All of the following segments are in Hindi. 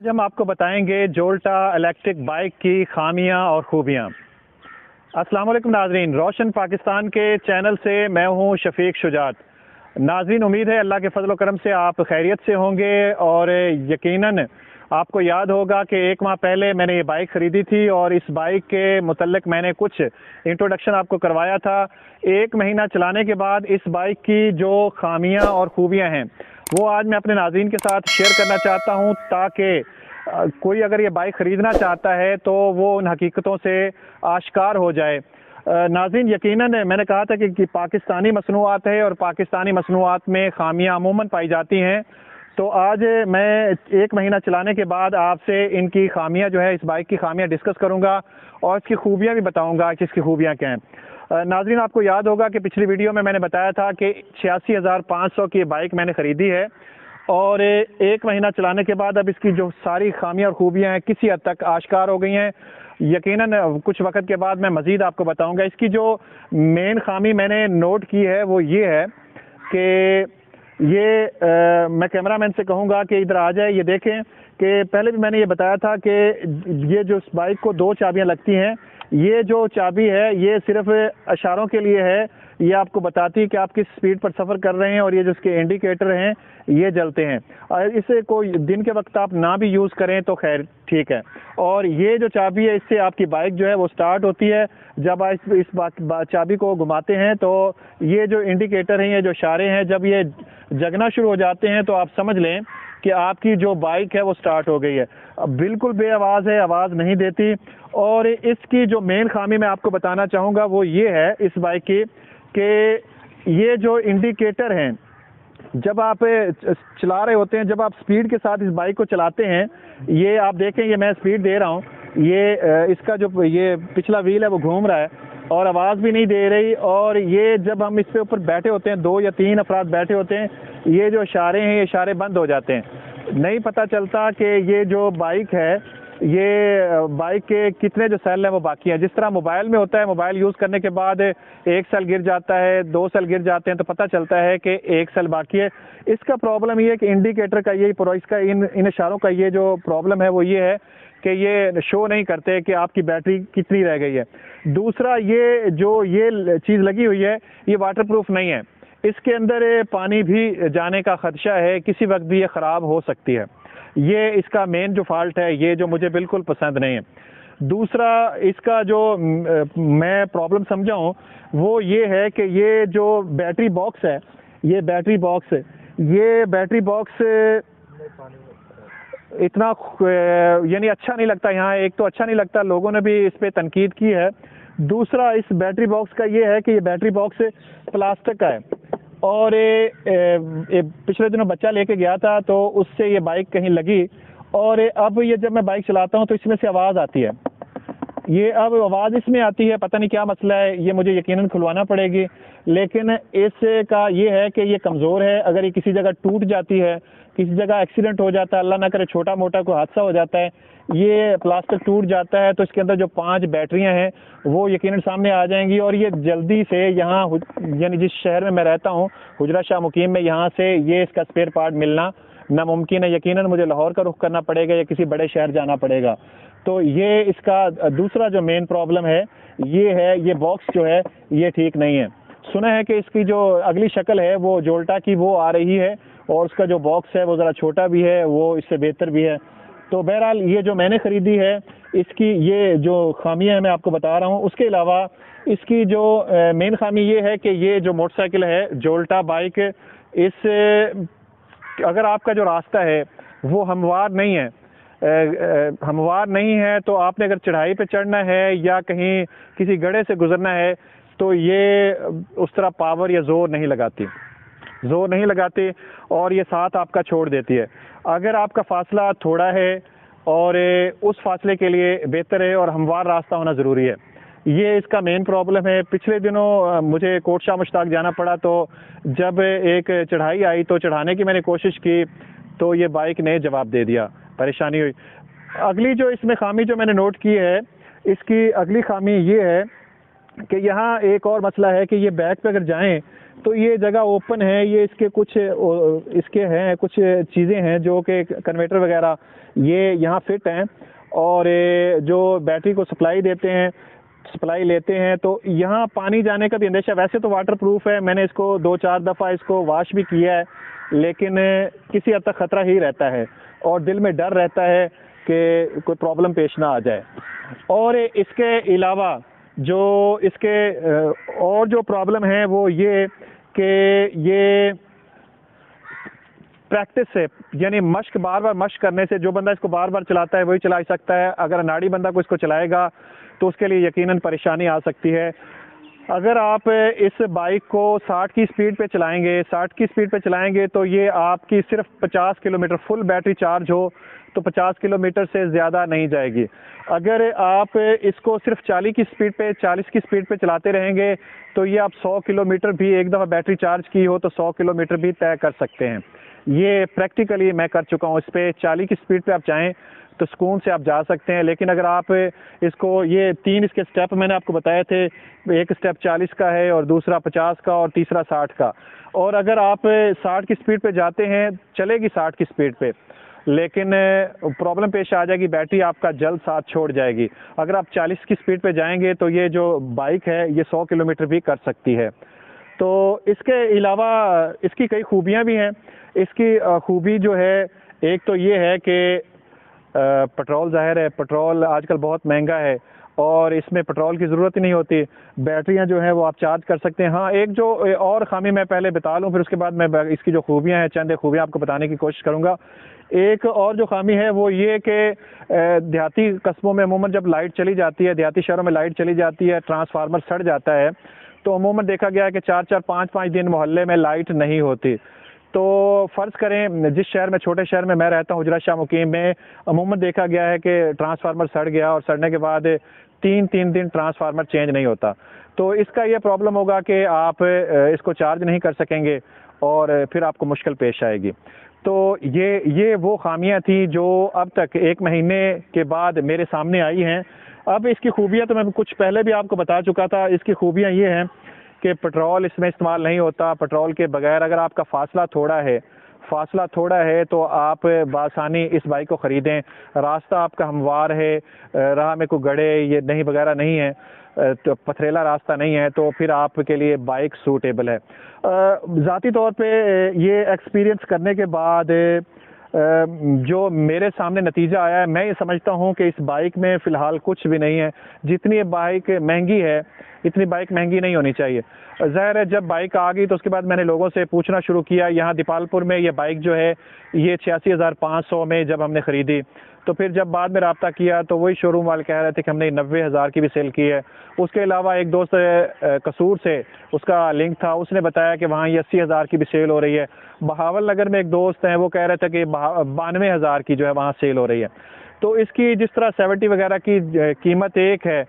आज हम आपको बताएंगे जोल्टा इलेक्ट्रिक बाइक की खामियां और खूबियां। अस्सलाम वालेकुम नाजरीन, रोशन पाकिस्तान के चैनल से मैं हूं शफीक शुजात। नाजरीन, उम्मीद है अल्लाह के फजल करम से आप खैरियत से होंगे और यकीनन आपको याद होगा कि 1 माह पहले मैंने ये बाइक ख़रीदी थी और इस बाइक के मुतल्लिक मैंने कुछ इंट्रोडक्शन आपको करवाया था। 1 महीना चलाने के बाद इस बाइक की जो खामियां और खूबियां हैं वो आज मैं अपने नाज़रीन के साथ शेयर करना चाहता हूं, ताकि कोई अगर ये बाइक ख़रीदना चाहता है तो वो उन हकीकतों से आश्कार हो जाए। नाज़रीन, यकीनन मैंने कहा था कि पाकिस्तानी मसनूआत है और पाकिस्तानी मसनूआत में खामियां अमूमन पाई जाती हैं। तो आज मैं 1 महीना चलाने के बाद आपसे इनकी खामियां जो है, इस बाइक की खामियां डिस्कस करूंगा और इसकी खूबियां भी बताऊंगा कि इसकी खूबियां क्या हैं। नाज़रीन, आपको याद होगा कि पिछली वीडियो में मैंने बताया था कि 86,500 की बाइक मैंने ख़रीदी है और 1 महीना चलाने के बाद अब इसकी जो सारी खामियां और खूबियां हैं किसी हद तक आश्कार हो गई हैं। यकीनन कुछ वक्त के बाद मैं मज़ीद आपको बताऊंगा। इसकी जो मेन खामी मैंने नोट की है वो ये है कि मैं कैमरामैन से कहूँगा कि इधर आ जाए। ये देखें कि पहले भी मैंने ये बताया था कि ये जो इस बाइक को 2 चाबियाँ लगती हैं। ये जो चाबी है ये सिर्फ इशारों के लिए है, ये आपको बताती है कि आप किस स्पीड पर सफ़र कर रहे हैं और ये जो इसके इंडिकेटर हैं ये जलते हैं। और इसे कोई दिन के वक्त आप ना भी यूज़ करें तो खैर ठीक है। और ये जो चाबी है इससे आपकी बाइक जो है वो स्टार्ट होती है। जब आप इस चाबी को घुमाते हैं तो ये जो इंडिकेटर हैं, ये जो इशारे हैं, जब ये जगना शुरू हो जाते हैं तो आप समझ लें कि आपकी जो बाइक है वो स्टार्ट हो गई है। अब बिल्कुल बेआवाज़ है, आवाज़ नहीं देती। और इसकी जो मेन खामी मैं आपको बताना चाहूँगा वो ये है इस बाइक की कि ये जो इंडिकेटर हैं, जब आप चला रहे होते हैं, जब आप स्पीड के साथ इस बाइक को चलाते हैं, ये आप देखें, ये मैं स्पीड दे रहा हूँ, ये इसका जो ये पिछला व्हील है वो घूम रहा है और आवाज़ भी नहीं दे रही। और ये जब हम इसके ऊपर बैठे होते हैं, 2 या 3 अफराद बैठे होते हैं, ये जो इशारे हैं ये इशारे बंद हो जाते हैं। नहीं पता चलता कि ये जो बाइक है, ये बाइक के कितने जो सेल हैं वो बाकी हैं। जिस तरह मोबाइल में होता है, मोबाइल यूज़ करने के बाद 1 सेल गिर जाता है, 2 सेल गिर जाते हैं तो पता चलता है कि 1 सेल बाकी है। इसका प्रॉब्लम ये है कि इंडिकेटर का यही इसका इन इशारों का ये जो प्रॉब्लम है वो ये है कि ये शो नहीं करते कि आपकी बैटरी कितनी रह गई है। दूसरा, ये जो ये चीज़ लगी हुई है ये वाटरप्रूफ नहीं है, इसके अंदर पानी भी जाने का खदशा है, किसी वक्त भी ये ख़राब हो सकती है। ये इसका मेन जो फॉल्ट है, ये जो मुझे बिल्कुल पसंद नहीं है। दूसरा, इसका जो मैं प्रॉब्लम समझा हूँ वो ये है कि ये जो बैटरी बॉक्स है, ये बैटरी बॉक्स इतना यानी अच्छा नहीं लगता। यहाँ एक तो अच्छा नहीं लगता, लोगों ने भी इस पर तनकीद की है। दूसरा, इस बैटरी बॉक्स का ये है कि ये बैटरी बॉक्स प्लास्टिक का है और पिछले दिनों बच्चा लेके गया था तो उससे ये बाइक कहीं लगी और अब ये जब मैं बाइक चलाता हूँ तो इसमें से आवाज़ आती है। ये अब आवाज़ इसमें आती है, पता नहीं क्या मसला है, ये मुझे यकीनन खुलवाना पड़ेगी। लेकिन इसका ये है कि ये कमज़ोर है। अगर ये किसी जगह टूट जाती है, किसी जगह एक्सीडेंट हो जाता है, अल्लाह ना करे छोटा मोटा कोई हादसा हो जाता है, ये प्लास्टिक टूट जाता है तो इसके अंदर जो 5 बैटरियां हैं वो यकीनन सामने आ जाएंगी और ये जल्दी से यहाँ यानी जिस शहर में मैं रहता हूँ, हुजरा शाह मुकीम में, यहाँ से ये इसका स्पेयर पार्ट मिलना नामुमकिन है। यकीनन मुझे लाहौर का रुख करना पड़ेगा या किसी बड़े शहर जाना पड़ेगा। तो ये इसका दूसरा जो मेन प्रॉब्लम है ये है, ये बॉक्स जो है ये ठीक नहीं है। सुना है कि इसकी जो अगली शक्ल है वो जोल्टा की वो आ रही है और उसका जो बॉक्स है वो ज़रा छोटा भी है, वो इससे बेहतर भी है। तो बहरहाल ये जो मैंने ख़रीदी है इसकी ये जो खामियां हैं मैं आपको बता रहा हूँ। उसके अलावा इसकी जो मेन खामी ये है कि ये जो मोटरसाइकिल है जोल्टा बाइक, इस अगर आपका जो रास्ता है वो हमवार नहीं है तो आपने अगर चढ़ाई पे चढ़ना है या कहीं किसी गड्ढे से गुजरना है तो ये उस तरह पावर या ज़ोर नहीं लगाती और ये साथ आपका छोड़ देती है। अगर आपका फासला थोड़ा है और उस फासले के लिए बेहतर है और हमवार रास्ता होना ज़रूरी है। ये इसका मेन प्रॉब्लम है। पिछले दिनों मुझे कोट शाह मुश्ताक जाना पड़ा तो जब एक चढ़ाई आई तो चढ़ाने की मैंने कोशिश की तो ये बाइक ने जवाब दे दिया, परेशानी हुई। अगली जो इसमें खामी जो मैंने नोट की है, इसकी अगली खामी ये है कि यहाँ एक और मसला है कि ये बैक पे अगर जाएं तो ये जगह ओपन है, ये इसके हैं कुछ चीज़ें हैं जो कि कन्वर्टर वगैरह ये यहाँ फिट हैं, और जो बैटरी को सप्लाई लेते हैं, तो यहाँ पानी जाने का भी अंदेशा। वैसे तो वाटर प्रूफ है, मैंने इसको 2-4 दफ़ा इसको वॉश भी किया है, लेकिन किसी हद तक ख़तरा ही रहता है और दिल में डर रहता है कि कोई प्रॉब्लम पेश ना आ जाए। और इसके अलावा जो इसके और जो प्रॉब्लम है वो ये कि ये प्रैक्टिस से, यानी मश्क, बार बार मश्क करने से, जो बंदा इसको बार बार चलाता है वही चला सकता है। अगर अनाड़ी बंदा को इसको चलाएगा तो उसके लिए यकीनन परेशानी आ सकती है। अगर आप इस बाइक को 60 की स्पीड पे चलाएंगे तो ये आपकी सिर्फ 50 किलोमीटर, फुल बैटरी चार्ज हो तो 50 किलोमीटर से ज़्यादा नहीं जाएगी। अगर आप इसको सिर्फ 40 की स्पीड पे चलाते रहेंगे तो ये आप 100 किलोमीटर भी, एक दफ़ा बैटरी चार्ज की हो तो 100 किलोमीटर भी तय कर सकते हैं। ये प्रैक्टिकली मैं कर चुका हूँ। इस पर 40 की स्पीड पे आप चाहें तो सुकून से आप जा सकते हैं। लेकिन अगर आप इसको, ये 3 इसके स्टेप मैंने आपको बताए थे, एक स्टेप 40 का है और दूसरा 50 का और तीसरा 60 का। और अगर आप 60 की स्पीड पे जाते हैं, चलेगी 60 की स्पीड पे, लेकिन प्रॉब्लम पेश आ जाएगी, बैटरी आपका जल्द साथ छोड़ जाएगी। अगर आप 40 की स्पीड पे जाएंगे तो ये जो बाइक है ये 100 किलोमीटर भी कर सकती है। तो इसके अलावा इसकी कई खूबियाँ भी हैं। इसकी खूबी जो है, एक तो ये है कि पेट्रोल, ज़ाहिर है पेट्रोल आजकल बहुत महंगा है और इसमें पेट्रोल की ज़रूरत ही नहीं होती। बैटरियां जो हैं वो आप चार्ज कर सकते हैं। हाँ, एक जो और ख़ामी मैं पहले बता लूँ, फिर उसके बाद मैं इसकी जो खूबियां हैं, चंद खूबियां आपको बताने की कोशिश करूँगा। एक और जो ख़ामी है वो ये कि देहाती कस्बों में अमूमन जब लाइट चली जाती है, देहाती शहरों में लाइट चली जाती है, ट्रांसफार्मर सड़ जाता है, तो अमूमन देखा गया है कि 4-4, 5-5 दिन मोहल्ले में लाइट नहीं होती। तो फ़र्ज़ करें जिस शहर में, छोटे शहर में मैं रहता हूँ, हुजरा शाह मुकीम में, अमूमन देखा गया है कि ट्रांसफार्मर सड़ गया और सड़ने के बाद 3-3 दिन ट्रांसफार्मर चेंज नहीं होता। तो इसका ये प्रॉब्लम होगा कि आप इसको चार्ज नहीं कर सकेंगे और फिर आपको मुश्किल पेश आएगी। तो ये वो खामियां थी जो अब तक 1 महीने के बाद मेरे सामने आई हैं। अब इसकी खूबियाँ तो मैं कुछ पहले भी आपको बता चुका था। इसकी खूबियाँ ये हैं कि पेट्रोल इसमें इस्तेमाल नहीं होता। पेट्रोल के बगैर अगर आपका फासला थोड़ा है तो आप बासानी इस बाइक को ख़रीदें। रास्ता आपका हमवार है, राह में कोई गड्ढे ये नहीं वगैरह नहीं है, तो पथरीला रास्ता नहीं है, तो फिर आपके लिए बाइक सूटेबल है। ज़ाती तौर पे ये एक्सपीरियंस करने के बाद जो मेरे सामने नतीजा आया है, मैं ये समझता हूँ कि इस बाइक में फ़िलहाल कुछ भी नहीं है। जितनी ये बाइक महंगी है, इतनी बाइक महंगी नहीं होनी चाहिए। ज़ाहिर है जब बाइक आ गई तो उसके बाद मैंने लोगों से पूछना शुरू किया। यहाँ दीपालपुर में ये बाइक जो है ये 86,500 में जब हमने ख़रीदी, तो फिर जब बाद में रब्ता किया तो वही शोरूम वाले कह रहे थे कि हमने 90,000 की भी सेल की है। उसके अलावा एक दोस्त कसूर से उसका लिंक था, उसने बताया कि वहाँ ये 80,000 की भी सेल हो रही है। बहावल नगर में एक दोस्त हैं, वो कह रहे थे कि 92,000 की जो है वहाँ सेल हो रही है। तो इसकी जिस तरह 70 वगैरह की कीमत एक है,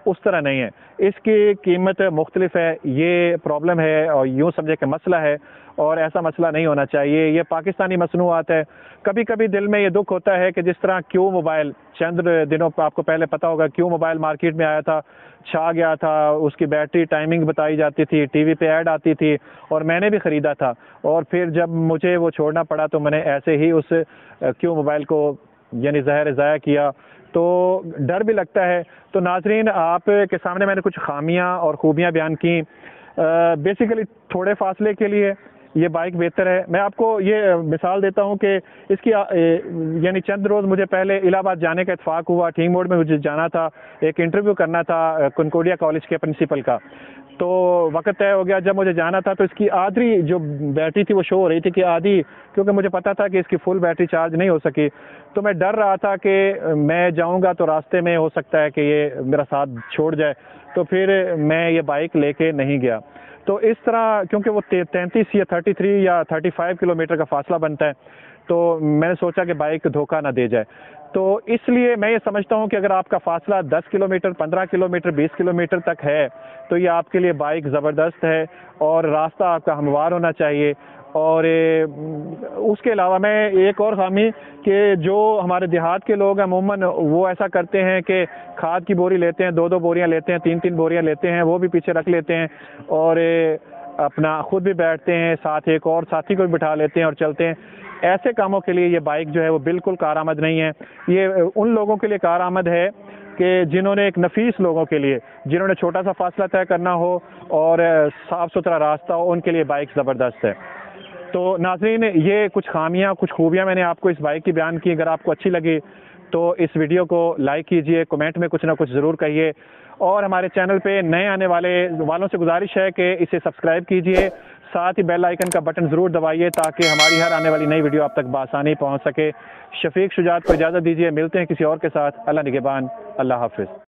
उस तरह नहीं है, इसकी कीमत मुख्तलिफ है। ये प्रॉब्लम है और यूँ समझे कि मसला है, और ऐसा मसला नहीं होना चाहिए। ये पाकिस्तानी मसनूआत है। कभी कभी दिल में ये दुख होता है कि जिस तरह क्यू मोबाइल चंद दिनों पर, आपको पहले पता होगा, क्यू मोबाइल मार्केट में आया था, छा गया था, उसकी बैटरी टाइमिंग बताई जाती थी, टीवी पे ऐड आती थी और मैंने भी ख़रीदा था। और फिर जब मुझे वो छोड़ना पड़ा तो मैंने ऐसे ही उस क्यू मोबाइल को यानी ज़ाया किया। तो डर भी लगता है। तो नाजरीन, आप के सामने मैंने कुछ खामियां और खूबियां बयान की। बेसिकली थोड़े फासले के लिए ये बाइक बेहतर है। मैं आपको ये मिसाल देता हूँ कि इसकी यानी चंद रोज़ मुझे पहले इलाहाबाद जाने का इत्फाक हुआ। ठीक मोड में मुझे जाना था, एक इंटरव्यू करना था कनकोडिया कॉलेज के प्रिंसिपल का। तो वक्त तय हो गया, जब मुझे जाना था तो इसकी आधी जो बैटरी थी वो शो हो रही थी कि आधी, क्योंकि मुझे पता था कि इसकी फुल बैटरी चार्ज नहीं हो सकी। तो मैं डर रहा था कि मैं जाऊंगा तो रास्ते में हो सकता है कि ये मेरा साथ छोड़ जाए, तो फिर मैं ये बाइक लेके नहीं गया। तो इस तरह, क्योंकि वो 33 या 33 या 35 किलोमीटर का फासला बनता है, तो मैंने सोचा कि बाइक धोखा ना दे जाए। तो इसलिए मैं ये समझता हूँ कि अगर आपका फासला 10 किलोमीटर, 15 किलोमीटर, 20 किलोमीटर तक है तो ये आपके लिए बाइक ज़बरदस्त है और रास्ता आपका हमवार होना चाहिए। और उसके अलावा मैं एक और खामी कि जो हमारे देहात के लोग हैं अमूमन वो ऐसा करते हैं कि खाद की बोरी लेते हैं, 2-2 बोरियां लेते हैं, 3-3 बोरियां लेते हैं, वो भी पीछे रख लेते हैं और अपना खुद भी बैठते हैं, साथ एक और साथी को भी बिठा लेते हैं और चलते हैं। ऐसे कामों के लिए ये बाइक जो है वो बिल्कुल कारआमद नहीं है। ये उन लोगों के लिए कारआमद है कि जिन्होंने एक नफीस लोगों के लिए, जिन्होंने छोटा सा फासला तय करना हो और साफ़ सुथरा रास्ता हो, उनके लिए बाइक ज़बरदस्त है। तो नाज़रीन, ये कुछ खामियां कुछ खूबियां मैंने आपको इस बाइक की बयान की। अगर आपको अच्छी लगी तो इस वीडियो को लाइक कीजिए, कमेंट में कुछ ना कुछ ज़रूर कहिए, और हमारे चैनल पे नए आने वालों से गुजारिश है कि इसे सब्सक्राइब कीजिए, साथ ही बेल आइकन का बटन ज़रूर दबाइए ताकि हमारी हर आने वाली नई वीडियो आप तक बआसानी पहुंच सके। शफीक शुजात को इजाज़त दीजिए, मिलते हैं किसी और के साथ। अल्लाह निगहबान, अल्लाह हाफिज़।